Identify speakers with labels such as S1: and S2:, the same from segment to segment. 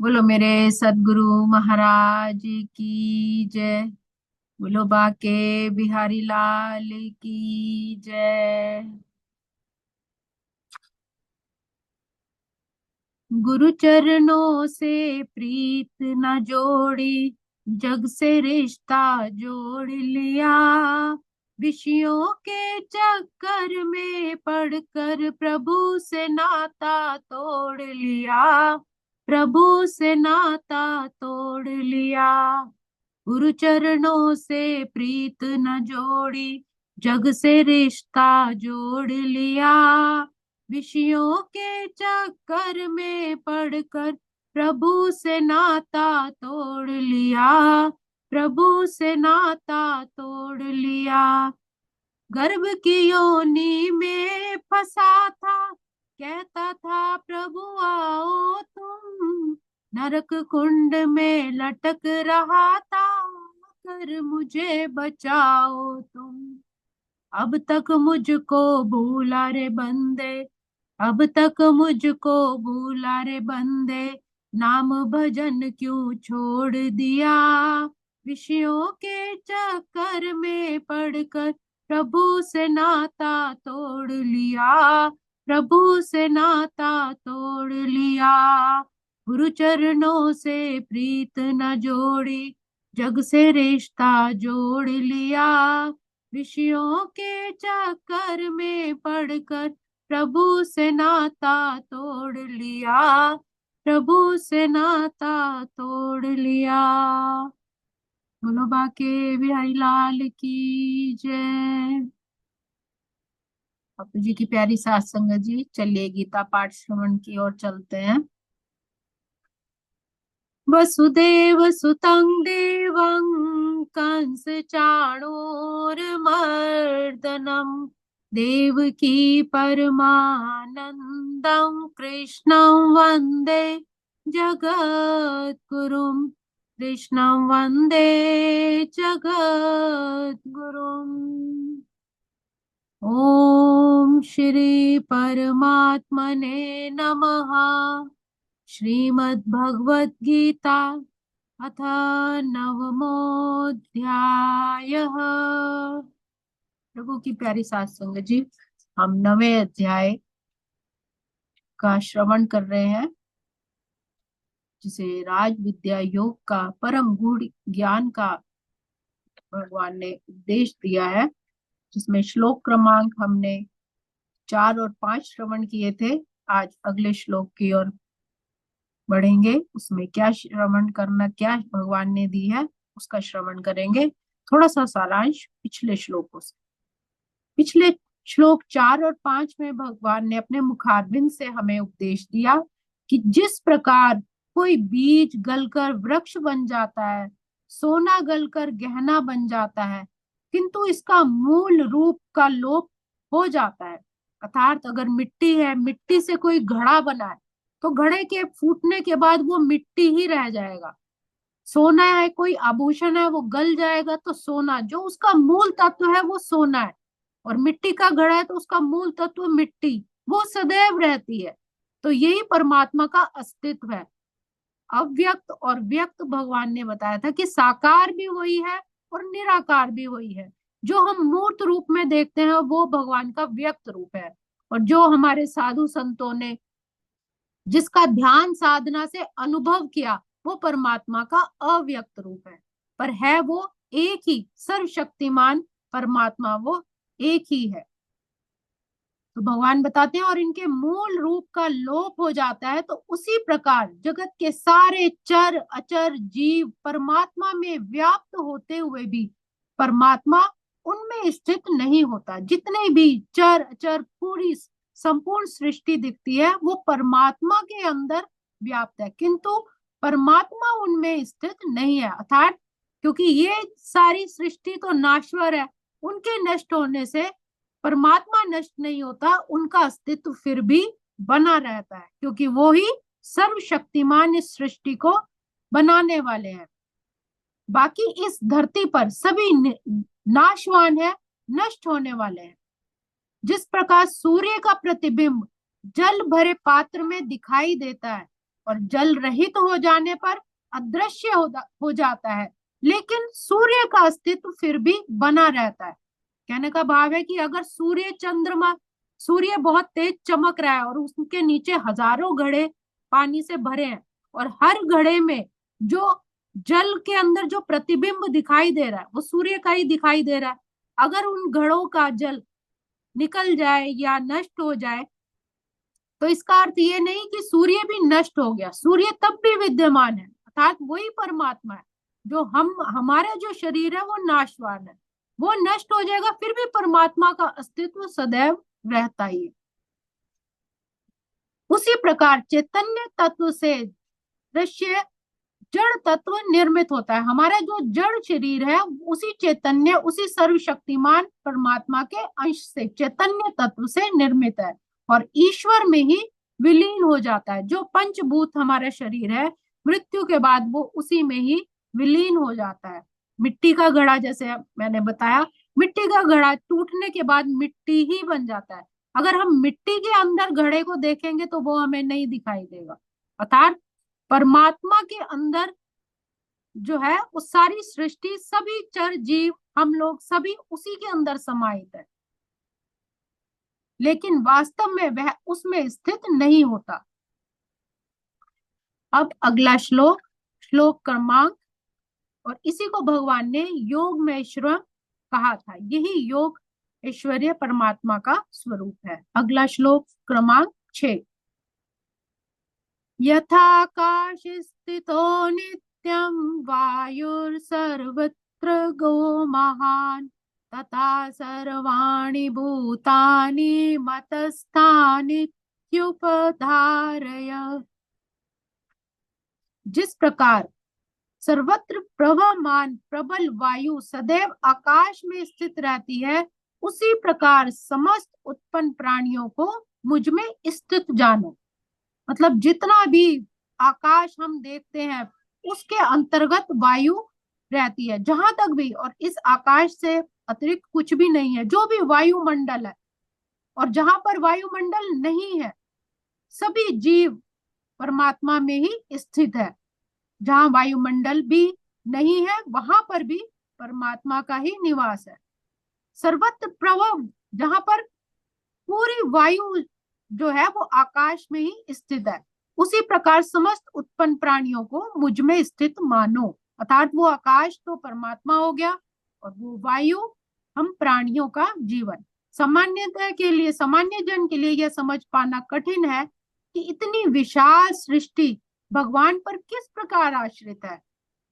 S1: बोलो मेरे सदगुरु महाराज की जय। बोलो बाके बिहारी लाल की जय। गुरु चरणों से प्रीत न जोड़ी, जग से रिश्ता जोड़ लिया। विषयों के चक्कर में पड़कर प्रभु से नाता तोड़ लिया। प्रभु से नाता तोड़ लिया। गुरु चरणों से प्रीत न जोड़ी, जग से रिश्ता जोड़ लिया। विषयों के चक्कर में पड़कर प्रभु से नाता तोड़ लिया। प्रभु से नाता तोड़ लिया। गर्भ की योनि में फंसा था, कहता था प्रभु आओ तुम। नरक कुंड में लटक रहा था, कर मुझे बचाओ तुम। अब तक मुझको भूला रे बंदे, अब तक मुझको भूला रे बंदे। नाम भजन क्यों छोड़ दिया। विषयों के चक्कर में पड़कर प्रभु से नाता तोड़ लिया। प्रभु से नाता तोड़ लिया। गुरु चरणों से प्रीत न जोड़ी, जग से रिश्ता जोड़ लिया। विषयों के चक्कर में पड़कर प्रभु से नाता तोड़ लिया। प्रभु से नाता तोड़ लिया। बोलो बाके बिहारी लाल की जय। बापू जी की प्यारी सात संगत जी, चलिए गीता पाठ श्रवण की ओर चलते हैं। वसुदेव सुतं देवं कंस चाणूरमर्दनम्, देवकी परमानन्दं कृष्णं वन्दे जगद्गुरुम्। कृष्णं वन्दे जगद्गुरुम्। ओम श्री परमात्मने नमः। श्रीमद् भगवत गीता अथ नवमोऽध्यायः। प्रभु की प्यारी सात संगत जी, हम 9वें अध्याय का श्रवण कर रहे हैं, जिसे राज विद्या योग का परम गूढ़ ज्ञान का भगवान ने उपदेश दिया है। जिसमें श्लोक क्रमांक हमने 4 और 5 श्रवण किए थे। आज अगले श्लोक की ओर बढ़ेंगे। उसमें क्या श्रवण करना, क्या भगवान ने दी है, उसका श्रवण करेंगे। थोड़ा सा सारांश पिछले श्लोकों से। पिछले श्लोक 4 और 5 में भगवान ने अपने मुखारबिंद से हमें उपदेश दिया कि जिस प्रकार कोई बीज गलकर वृक्ष बन जाता है, सोना गलकर गहना बन जाता है, किंतु इसका मूल रूप का लोप हो जाता है। अर्थात अगर मिट्टी है, मिट्टी से कोई घड़ा बना है, तो घड़े के फूटने के बाद वो मिट्टी ही रह जाएगा। सोना है, कोई आभूषण है, वो गल जाएगा तो सोना, जो उसका मूल तत्व है वो सोना है। और मिट्टी का घड़ा है तो उसका मूल तत्व मिट्टी, वो सदैव रहती है। तो यही परमात्मा का अस्तित्व है। अव्यक्त और व्यक्त भगवान ने बताया था कि साकार भी वही है और निराकार भी वही है। जो हम मूर्त रूप में देखते हैं वो भगवान का व्यक्त रूप है, और जो हमारे साधु संतों ने जिसका ध्यान साधना से अनुभव किया वो परमात्मा का अव्यक्त रूप है। पर है वो एक ही सर्वशक्तिमान परमात्मा, वो एक ही है। तो भगवान बताते हैं और इनके मूल रूप का लोप हो जाता है, तो उसी प्रकार जगत के सारे चर अचर जीव परमात्मा में व्याप्त होते हुए भी परमात्मा उनमें स्थित नहीं होता। जितने भी चर अचर पूरी संपूर्ण सृष्टि दिखती है वो परमात्मा के अंदर व्याप्त है, किंतु परमात्मा उनमें स्थित नहीं है। अर्थात क्योंकि ये सारी सृष्टि तो नाश्वर है, उनके नष्ट होने से परमात्मा नष्ट नहीं होता, उनका अस्तित्व फिर भी बना रहता है, क्योंकि वो ही सर्वशक्तिमान इस सृष्टि को बनाने वाले हैं। बाकी इस धरती पर सभी नाशवान है, नष्ट होने वाले हैं। जिस प्रकार सूर्य का प्रतिबिंब जल भरे पात्र में दिखाई देता है, और जल रहित हो जाने पर अदृश्य हो जाता है, लेकिन सूर्य का अस्तित्व फिर भी बना रहता है। कहने का भाव है कि अगर सूर्य बहुत तेज चमक रहा है और उसके नीचे हजारों घड़े पानी से भरे हैं, और हर घड़े में जो जल के अंदर जो प्रतिबिंब दिखाई दे रहा है वो सूर्य का ही दिखाई दे रहा है। अगर उन घड़ों का जल निकल जाए या नष्ट हो जाए तो इसका अर्थ ये नहीं कि सूर्य भी नष्ट हो गया, सूर्य तब भी विद्यमान है, अर्थात वही परमात्मा है। जो हमारा जो शरीर है वो नाशवान है, वो नष्ट हो जाएगा, फिर भी परमात्मा का अस्तित्व सदैव रहता ही है। उसी प्रकार चैतन्य तत्व से दृश्य जड़ तत्व निर्मित होता है। हमारा जो जड़ शरीर है उसी चैतन्य, उसी सर्वशक्तिमान परमात्मा के अंश से, चैतन्य तत्व से निर्मित है और ईश्वर में ही विलीन हो जाता है। जो पंचभूत हमारा शरीर है, मृत्यु के बाद वो उसी में ही विलीन हो जाता है। मिट्टी का घड़ा, जैसे मैंने बताया, मिट्टी का घड़ा टूटने के बाद मिट्टी ही बन जाता है। अगर हम मिट्टी के अंदर घड़े को देखेंगे तो वो हमें नहीं दिखाई देगा। अर्थात परमात्मा के अंदर जो है वो सारी सृष्टि, सभी चर जीव, हम लोग सभी उसी के अंदर समाहित है, लेकिन वास्तव में वह उसमें स्थित नहीं होता। अब अगला श्लोक, श्लोक क्रमांक, और इसी को भगवान ने योग में ईश्वर कहा था। यही योग ऐश्वर्य परमात्मा का स्वरूप है। अगला श्लोक क्रमांक 6। यथाकाश स्थितो नित्यं वायुर्सर्वत्र गो महान् तथा सर्वाणि भूतानि मतस्थानि ह्युपधारय। जिस प्रकार सर्वत्र प्रवहमान प्रबल वायु सदैव आकाश में स्थित रहती है, उसी प्रकार समस्त उत्पन्न प्राणियों को मुझ में स्थित जानो। मतलब जितना भी आकाश हम देखते हैं उसके अंतर्गत वायु रहती है, जहां तक भी, और इस आकाश से अतिरिक्त कुछ भी नहीं है। जो भी वायुमंडल है और जहां पर वायुमंडल नहीं है, सभी जीव परमात्मा में ही स्थित है। जहां वायुमंडल भी नहीं है वहां पर भी परमात्मा का ही निवास है। सर्वत्र प्रभव, जहां पर पूरी वायु जो है वो आकाश में ही स्थित है, उसी प्रकार समस्त उत्पन्न प्राणियों को मुझ में स्थित मानो। अर्थात वो आकाश तो परमात्मा हो गया और वो वायु हम प्राणियों का जीवन। सामान्यतः के लिए, सामान्य जन के लिए यह समझ पाना कठिन है कि इतनी विशाल सृष्टि भगवान पर किस प्रकार आश्रित है,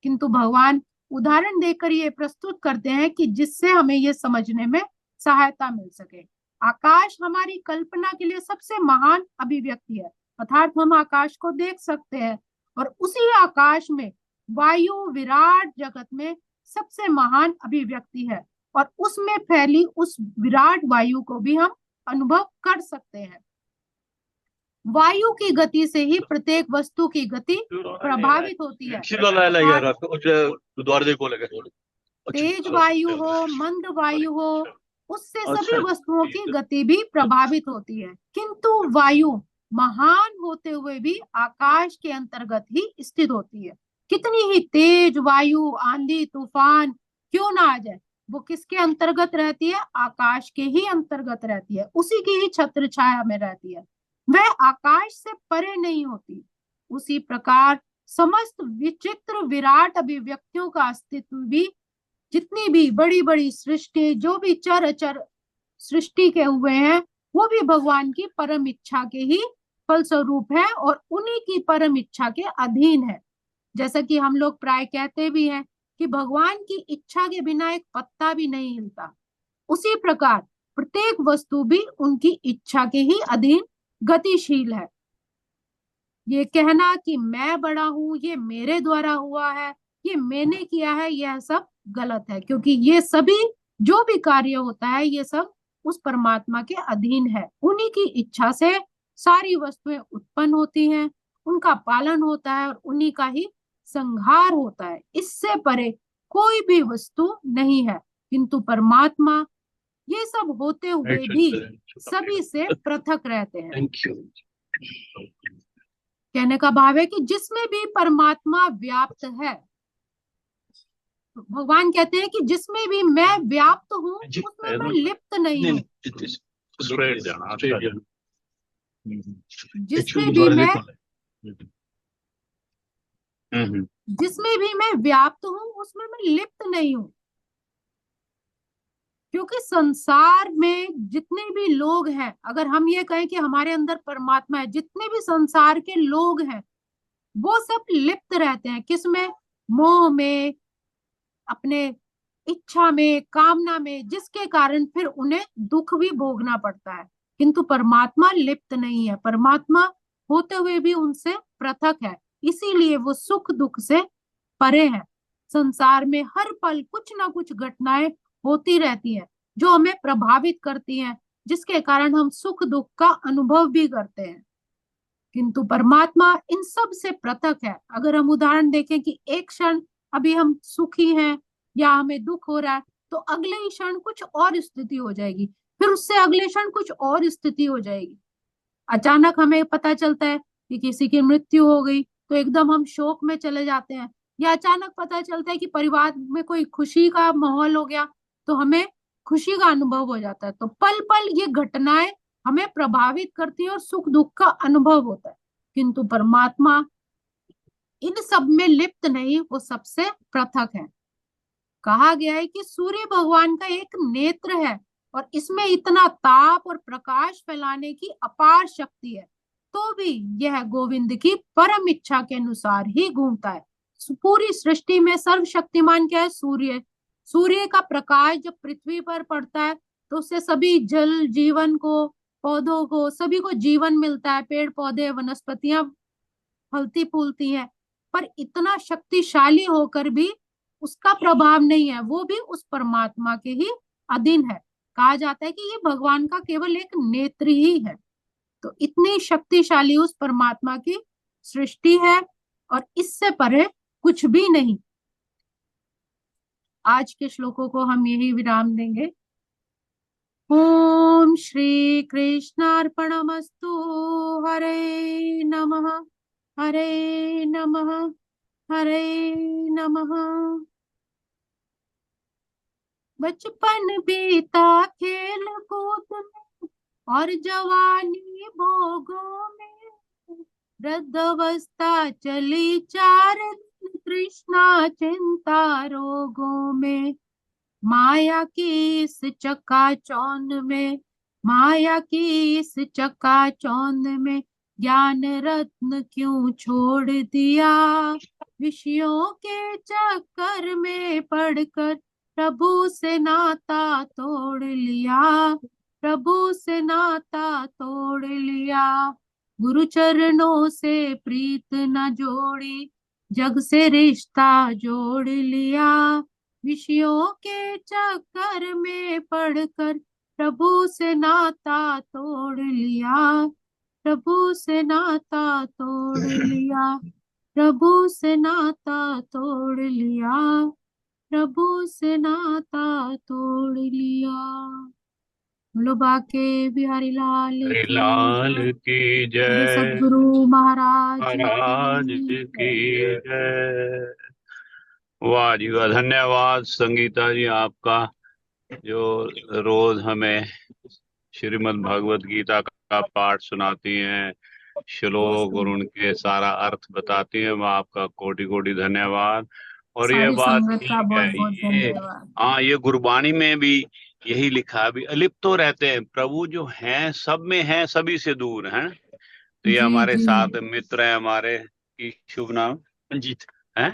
S1: किंतु भगवान उदाहरण देकर ये प्रस्तुत करते हैं कि जिससे हमें ये समझने में सहायता मिल सके। आकाश हमारी कल्पना के लिए सबसे महान अभिव्यक्ति है, अर्थात हम आकाश को देख सकते हैं, और उसी आकाश में वायु विराट जगत में सबसे महान अभिव्यक्ति है, और उसमें फैली उस विराट वायु को भी हम अनुभव कर सकते हैं। वायु की गति से ही प्रत्येक वस्तु की गति प्रभावित होती है। तेज वायु हो, मंद वायु हो, उससे सभी वस्तुओं की गति भी प्रभावित होती है, किंतु वायु महान होते हुए भी आकाश के अंतर्गत ही स्थित होती है। कितनी ही तेज वायु, आंधी तूफान क्यों ना आ जाए, वो किसके अंतर्गत रहती है? आकाश के ही अंतर्गत रहती है, उसी की ही छत्र छाया में रहती है, वह आकाश से परे नहीं होती। उसी प्रकार समस्त विचित्र विराट अभिव्यक्तियों का अस्तित्व भी, जितनी भी बड़ी बड़ी सृष्टि, जो भी चर अचर सृष्टि के हुए हैं, वो भी भगवान की परम इच्छा के ही फलस्वरूप है और उन्हीं की परम इच्छा के अधीन है। जैसा कि हम लोग प्राय कहते भी हैं कि भगवान की इच्छा के बिना एक पत्ता भी नहीं हिलता, उसी प्रकार प्रत्येक वस्तु भी उनकी इच्छा के ही अधीन गतिशील है। ये कहना कि मैं बड़ा हूं, ये मेरे द्वारा हुआ है, ये मैंने किया है, यह सब गलत है, क्योंकि ये सभी जो भी कार्य होता है ये सब उस परमात्मा के अधीन है। उन्हीं की इच्छा से सारी वस्तुएं उत्पन्न होती हैं, उनका पालन होता है और उन्हीं का ही संहार होता है। इससे परे कोई भी वस्तु नहीं है, किंतु परमात्मा ये सब होते हुए भी सभी से पृथक रहते हैं। कहने का भाव है कि जिसमें भी परमात्मा व्याप्त है, भगवान कहते हैं कि जिसमें भी मैं व्याप्त हूँ उसमें मैं लिप्त नहीं हूँ। जिसमें भी मैं व्याप्त हूँ उसमें मैं लिप्त नहीं हूँ। क्योंकि संसार में जितने भी लोग हैं, अगर हम ये कहें कि हमारे अंदर परमात्मा है, जितने भी संसार के लोग हैं वो सब लिप्त रहते हैं किसमें? मोह में, अपने इच्छा में, कामना में, जिसके कारण फिर उन्हें दुख भी भोगना पड़ता है। किंतु परमात्मा लिप्त नहीं है, परमात्मा होते हुए भी उनसे पृथक है, इसीलिए वो सुख दुख से परे है। संसार में हर पल कुछ ना कुछ घटनाएं होती रहती हैं जो हमें प्रभावित करती हैं, जिसके कारण हम सुख दुख का अनुभव भी करते हैं। किंतु परमात्मा इन सब से पृथक है। अगर हम उदाहरण देखें कि एक क्षण अभी हम सुखी हैं या हमें दुख हो रहा है, तो अगले ही क्षण कुछ और स्थिति हो जाएगी, फिर उससे अगले क्षण कुछ और स्थिति हो जाएगी। अचानक हमें पता चलता है कि किसी की मृत्यु हो गई तो एकदम हम शोक में चले जाते हैं, या अचानक पता चलता है कि परिवार में कोई खुशी का माहौल हो गया तो हमें खुशी का अनुभव हो जाता है। तो पल पल ये घटनाएं हमें प्रभावित करती है और सुख दुख का अनुभव होता है। किंतु परमात्मा इन सब में लिप्त नहीं, वो सबसे पृथक है। कहा गया है कि सूर्य भगवान का एक नेत्र है और इसमें इतना ताप और प्रकाश फैलाने की अपार शक्ति है, तो भी यह गोविंद की परम इच्छा के अनुसार ही घूमता है। पूरी सृष्टि में सर्वशक्तिमान क्या है? सूर्य। सूर्य का प्रकाश जब पृथ्वी पर पड़ता है तो उससे सभी जल जीवन को, पौधों को, सभी को जीवन मिलता है, पेड़ पौधे वनस्पतियां फलती फूलती हैं। पर इतना शक्तिशाली होकर भी उसका प्रभाव नहीं है, वो भी उस परमात्मा के ही अधीन है। कहा जाता है कि ये भगवान का केवल एक नेत्र ही है। तो इतनी शक्तिशाली उस परमात्मा की सृष्टि है और इससे परे कुछ भी नहीं। आज के श्लोकों को हम यही विराम देंगे। ओम श्री कृष्णार्पणमस्तु। हरे नमः, हरे नमः, हरे नमः। बचपन बीता खेल कूद में और जवानी भोगों में, वृद्धावस्था चली 4 दिन, तृष्णा चिंता रोगों में। माया की इस चकाचौंध में, माया की इस चकाचौंध में, ज्ञान रत्न क्यों छोड़ दिया। विषयों के चक्कर में पड़कर प्रभु से नाता तोड़ लिया, प्रभु से नाता तोड़ लिया। गुरु चरणों से प्रीत न जोड़ी, जग से रिश्ता जोड़ लिया। विषयों के चक्कर में पड़कर प्रभु से नाता तोड़ लिया, प्रभु से नाता तोड़ लिया, प्रभु से नाता तोड़ लिया, प्रभु से नाता तोड़ लिया। बोलो बाके बिहारी लाल
S2: की
S1: जय,
S2: जय,
S1: सद्गुरु महाराज
S2: महाराज की जय। वाह जी वाह, धन्यवाद संगीता जी आपका, जो रोज हमें श्रीमद् भगवत गीता का पाठ सुनाती हैं, श्लोक और उनके सारा अर्थ बताती हैं। मैं आपका कोटि कोटि धन्यवाद। और ये
S1: सारी
S2: बात
S1: संगत का
S2: ठीक है,
S1: बहुत बहुत
S2: ये
S1: धन्यवाद।
S2: हाँ, ये गुरबाणी में भी यही लिखा है, भी अलिप्त तो रहते हैं, प्रभु जो हैं सब में हैं, सभी से दूर हैं। तो ये
S1: जी
S2: हमारे
S1: जी
S2: साथ मित्र हैं, हमारे की शुभ नाम मनजीत है,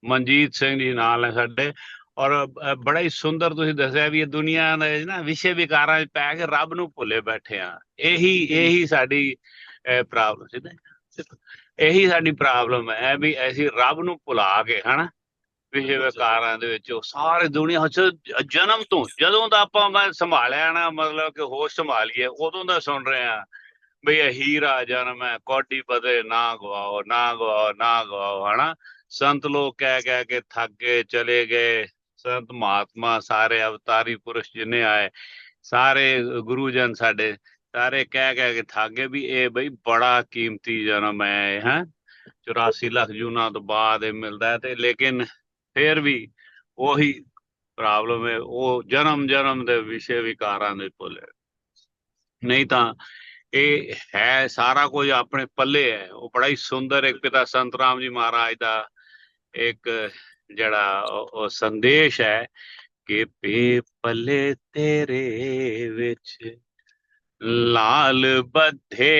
S2: मनजीत सिंह जी नाल है साडे। और बड़ा ही सुंदर ਤੁਸੀਂ ਦੱਸਿਆ ਵੀ ਇਹ ਦੁਨੀਆ ਦੇ ਨਾ ਵਿਸ਼ੇ ਵਿਕਾਰਾਂ 'ਚ ਪੈ ਕੇ ਰੱਬ ਨੂੰ ਭੁੱਲੇ ਬੈਠੇ ਆ। ਇਹੀ ਸਾਡੀ ਪ੍ਰੋਬਲਮ ਸੀ, ਇਹੀ ਸਾਡੀ ਪ੍ਰੋਬਲਮ ਹੈ ਵੀ ਅਸੀਂ ਰੱਬ ਨੂੰ ਭੁਲਾ ਕੇ ਹਨਾ ਵਿਸ਼ੇ ਵਿਕਾਰਾਂ ਦੇ ਵਿੱਚ ਸਾਰੇ ਦੁਨੀਆ 'ਚ ਜਨਮ ਤੋਂ ਜਦੋਂ ਦਾ ਆਪਾਂ ਮੈਂ ਸੰਭਾਲਿਆ ਨਾ, ਮਤਲਬ ਕਿ ਹੋਸ਼ ਸੰਭਾਲੀਏ ਉਦੋਂ ਦਾ ਸੁਣ ਰਹੇ ਆ ਬਈ ਇਹ ਹੀਰਾ ਜਨਮ ਹੈ, ਕੌਡੀ ਪਤੇ ਨਾ ਗਵਾਓ, ਨਾ ਗਵਾਓ, ਨਾ ਗਵਾਓ, ਹਨਾ। संत लोग कह के थक गए, चले गए। संत महात्मा सारे अवतारी पुरुष जिन्हें आए, सारे गुरुजन साडे सारे कह के थाके भी ये बई बड़ा कीमती जन्म है 84 ਲੱਖ ਜੂਨਾਂ ਤੋਂ ਬਾਅਦ ਇਹ ਮਿਲਦਾ ਹੈ ਤੇ ਲੇਕਿਨ ਫਿਰ ਵੀ ਉਹੀ ਪ੍ਰੋਬਲਮ ਹੈ, ਉਹ ਜਨਮ ਦੇ ਵਿਸ਼ੇ ਵਿਕਾਰਾਂ ਦੇ ਭੁੱਲੇ। ਨਹੀਂ ਤਾਂ ਇਹ ਹੈ ਸਾਰਾ ਕੁਝ ਆਪਣੇ ਪੱਲੇ ਹੈ। ਉਹ ਬੜਾ ਹੀ ਸੁੰਦਰ ਇੱਕ ਪਿਤਾ ਸੰਤ ਰਾਮ ਜੀ ਮਹਾਰਾਜ ਦਾ ਇੱਕ ਜਿਹੜਾ ਉਹ ਸੰਦੇਸ਼ ਹੈ ਕਿ ਪੇ ਪੱਲੇ ਤੇਰੇ ਵਿੱਚ ਲਾਲ ਬੱਧੇ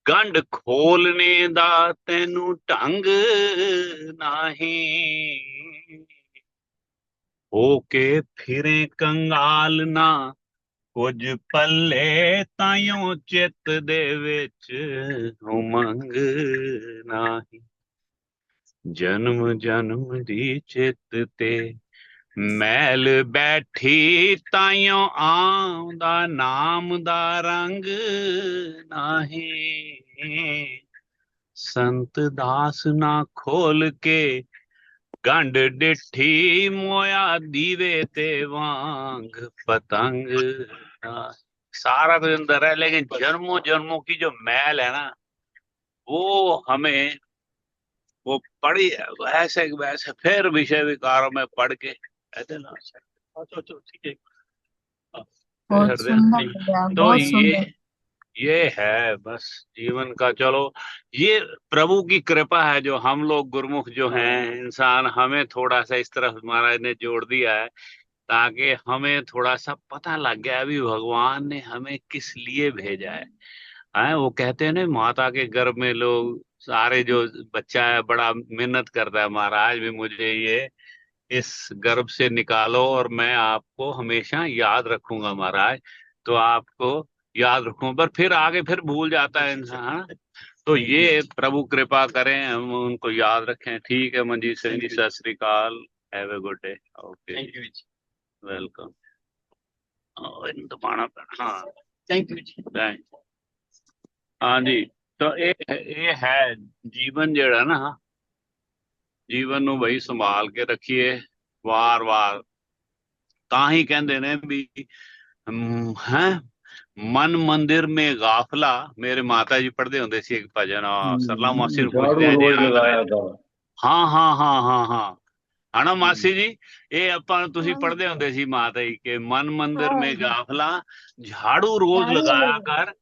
S2: ਗੰਢ ਖੋਲਣੇ ਦਾ ਤੈਨੂੰ ਢੰਗ ਨਹੀਂ, ਹੋ ਕੇ ਫਿਰੇ ਕੰਗਾਲ ਨਾ ਕੁਝ ਪੱਲੇ ਤਾਈਓ ਚਿੱਤ ਦੇ ਵਿੱਚ ਉਮੰਗ ਨਹੀਂ। ਜਨਮ ਦੀ ਚਿੱਤ ਤੇ ਮੈਲ ਬੈਠੀ ਤਾਈਓ ਆਉਂਦਾ ਨਾਮ ਦਾ ਰੰਗ ਨਹੀਂ। ਸੰਤ ਦਾਸ ਨਾ ਖੋਲ ਕੇ ਗੰਢ ਡਿੱਠੀ ਮੋਇਆ ਦੀਵੇ ਤੇ वांग पतंग। सारा कुछ अंदर है लेकिन जन्मों की जो मैल है ना वो हमें वो पढ़ी वैसे वैसे फिर विषय विकारों में पढ़ के ऐसे ना ठीक है।
S1: बहुत सुंदर भैया,
S2: तो
S1: बहुत सुंदर।
S2: ये है बस जीवन का। चलो ये प्रभु की कृपा है जो हम लोग गुरुमुख जो हैं इंसान, हमें थोड़ा सा इस तरफ महाराज ने जोड़ दिया है ताकि हमें थोड़ा सा पता लग गया अभी भगवान ने हमें किस लिए भेजा है। वो कहते हैं ना माता के गर्भ में लोग सारे जो बच्चा है बड़ा मेहनत करता है, महाराज भी मुझे ये इस गर्भ से निकालो और मैं आपको हमेशा याद रखूंगा महाराज। तो आपको याद रखूं पर फिर आगे फिर भूल जाता है इंसान। तो ये प्रभु कृपा करें हम उनको याद रखें। ठीक है मनजीत सिंह जी, सत श्री अकाल, have a good day. Okay, thank you, welcome. तो पाना हाँ, थैंक यू जी, थैंक। हाँ जी, तो ये है जीवन जेड़ा ना, जीवन ਨੂੰ ਬਈ ਸੰਭਾਲ ਕੇ ਰੱਖੀਏ ਵਾਰ-ਵਾਰ। ਤਾਂ ਹੀ ਕਹਿੰਦੇ ਨੇ ਵੀ ਹੈ मन मंदिर में गाफला। मेरे माता जी पढ़ते होंगे सी एक भजन, सरला मासी ਨੂੰ ਪੁੱਛਦੇ ਆ ਜੀ। ਹਾਂ ਹਨਾ ਮਾਸੀ ਜੀ, ਇਹ ਆਪਾਂ ਤੁਸੀਂ ਪੜ੍ਹਦੇ ਹੁੰਦੇ ਸੀ ਮਾਤਾ ਜੀ ਕੇ मन मंदिर में गाफला झाड़ू रोज लगाया कर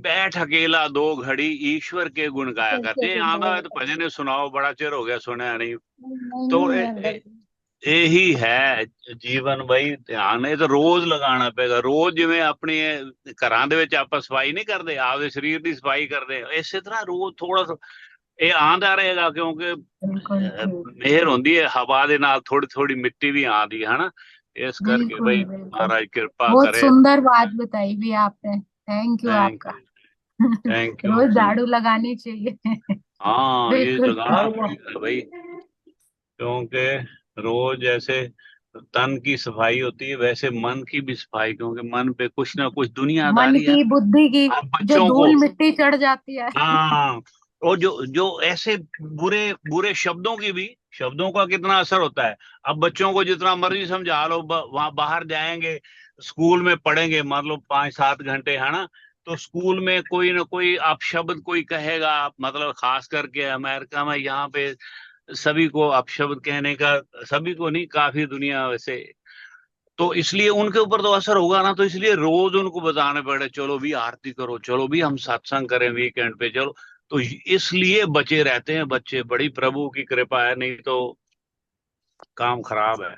S2: बैठ अकेला 2 घड़ी ईश्वर के गुण गाया करते। आंदा तो भजन सुनाओ, बड़ा चिर हो गया सुनया नहीं। तो यही है जीवन बई, ध्यान ਇਹ ਤਾਂ ਰੋਜ਼ ਲਗਾਉਣਾ ਪਏਗਾ। ਰੋਜ਼ ਜਿਵੇਂ ਆਪਣੀ ਘਰਾਂ ਦੇ ਵਿੱਚ ਆਪਾਂ ਸਫਾਈ ਨਹੀਂ ਕਰਦੇ, ਆਪਦੇ ਸਰੀਰ ਦੀ ਸਫਾਈ ਕਰਦੇ, ਇਸੇ ਤਰ੍ਹਾਂ ਰੋਜ਼ ਥੋੜਾ ਇਹ ਆਂਦਾ ਰਹੇਗਾ ਕਿਉਂਕਿ ਮਿਹਰ ਹੁੰਦੀ ਹੈ ਹਵਾ ਦੇ ਨਾਲ, ਥੋੜੀ ਥੋੜੀ ਮਿੱਟੀ ਵੀ ਆਂਦੀ ਹੈ ਹਨਾ। ਇਸ ਕਰਕੇ ਬਈ महाराज कृपा
S1: बहुत
S2: करे।
S1: सुंदर बात बताई भी आपने, थैंक यू आपका।
S2: Thank you.
S1: रोज झाड़ू लगानी चाहिए।
S2: हाँ ये
S1: बिल्कुल
S2: लगाना पड़ेगा भाई, क्योंकि रोज जैसे तन की सफाई होती है वैसे मन की भी सफाई, क्योंकि मन पे कुछ ना कुछ
S1: मन
S2: दुनियादारी है
S1: की बुद्धि की जो
S2: बच्चों को।
S1: धूल मिट्टी चढ़ जाती है।
S2: हाँ, और जो ऐसे बुरे बुरे शब्दों की भी, शब्दों का कितना असर होता है। अब बच्चों को जितना मर्जी समझा लो, वहां बाहर जाएंगे, स्कूल में पढ़ेंगे मान लो 5-7 घंटे है ना, तो स्कूल में कोई ना कोई अपशब्द कोई कहेगा। मतलब खास करके अमेरिका में यहाँ पे सभी को अपशब्द कहने का, सभी को नहीं, काफी दुनिया वैसे, तो इसलिए उनके ऊपर तो असर होगा ना। तो इसलिए रोज उनको बताने पड़े, चलो भी आरती करो, चलो भी हम सत्संग करें वीकेंड पे, चलो। तो इसलिए बचे रहते हैं बच्चे, बड़ी प्रभु की कृपा है, नहीं तो काम खराब है।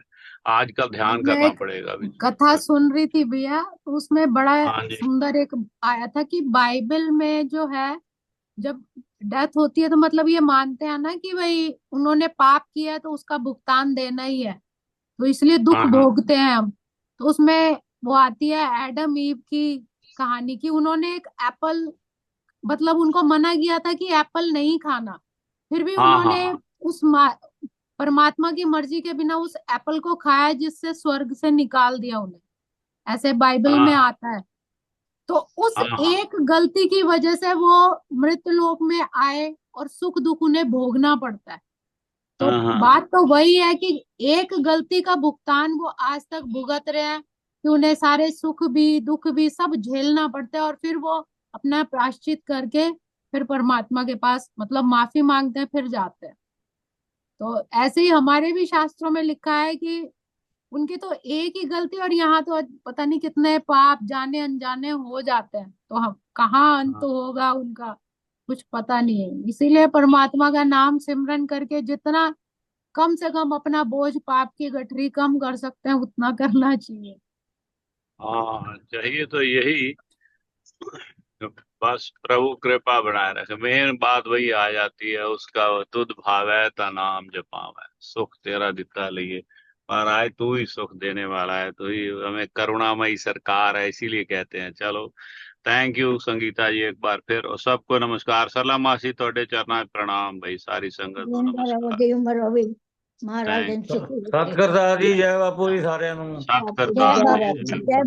S2: आजकल ध्यान
S1: मैं
S2: करना
S1: एक
S2: पड़ेगा अभी।
S1: कथा सुन रही थी भैया, तो उसमें बड़ा
S2: हाँ जी,
S1: सुंदर एक आया था कि बाइबल में जो है, जब डेथ होती है तो मतलब ये मानते हैं ना कि भाई उन्होंने पाप किया है तो उसका भुगतान देना ही है, तो इसलिए दुख
S2: हाँ हाँ
S1: भोगते हैं हम। तो उसमें वो आती है एडम ईव की कहानी की, उन्होंने एक एप्पल, मतलब उनको मना किया था कि एप्पल नहीं खाना, फिर भी
S2: हाँ हाँ
S1: उन्होंने
S2: हाँ
S1: उस परमात्मा की मर्जी के बिना उस एप्पल को खाया जिससे स्वर्ग से निकाल दिया उन्हें, ऐसे बाइबल में
S2: हाँ
S1: आता है। तो उस
S2: हाँ हाँ
S1: एक गलती की वजह से वो मृत लोक में आए और सुख दुख उन्हें भोगना पड़ता है। तो
S2: हाँ हाँ
S1: बात तो वही है कि एक गलती का भुगतान वो आज तक भुगत रहे हैं, कि उन्हें सारे सुख भी दुख भी सब झेलना पड़ता है, और फिर वो अपना प्रायश्चित करके फिर परमात्मा के पास मतलब माफी मांगते हैं, फिर जाते हैं। तो ऐसे ही हमारे भी शास्त्रों में लिखा है कि उनकी तो एक ही गलती, और यहाँ तो पता नहीं कितने पाप जाने अनजाने हो जाते हैं, तो हम कहाँ अंत
S2: हाँ
S1: होगा उनका कुछ पता नहीं है। इसीलिए परमात्मा का नाम सिमरन करके जितना कम से कम अपना बोझ पाप की गठरी कम कर सकते हैं उतना करना चाहिए।
S2: हाँ, चाहिए तो यही। बस प्रभु कृपा बनाए रखे, मेन बात वही आ जाती है उसका, तुध भावै ता नाम जपावै, सुख तेरा दिता लिए। पर आए तू ही सुख देने वाला है, तू ही हमें करुणामयी सरकार है, इसीलिए कहते हैं। चलो, थैंक यू संगीता जी एक बार फिर, और सबको नमस्कार। सलाम मासी, तोड़े चरना च प्रणाम भाई, सारी संगत को
S3: जिंदा रहो
S2: नमस्कार।
S3: जी, उम्र होवे महाराज
S2: थैंक
S3: ने सुख
S4: सतगुरदास जी जय बापू जी साਰਿਆਂ ਨੂੰ
S2: सत
S3: जय
S2: करतार
S3: बाबा
S2: जी।
S3: जय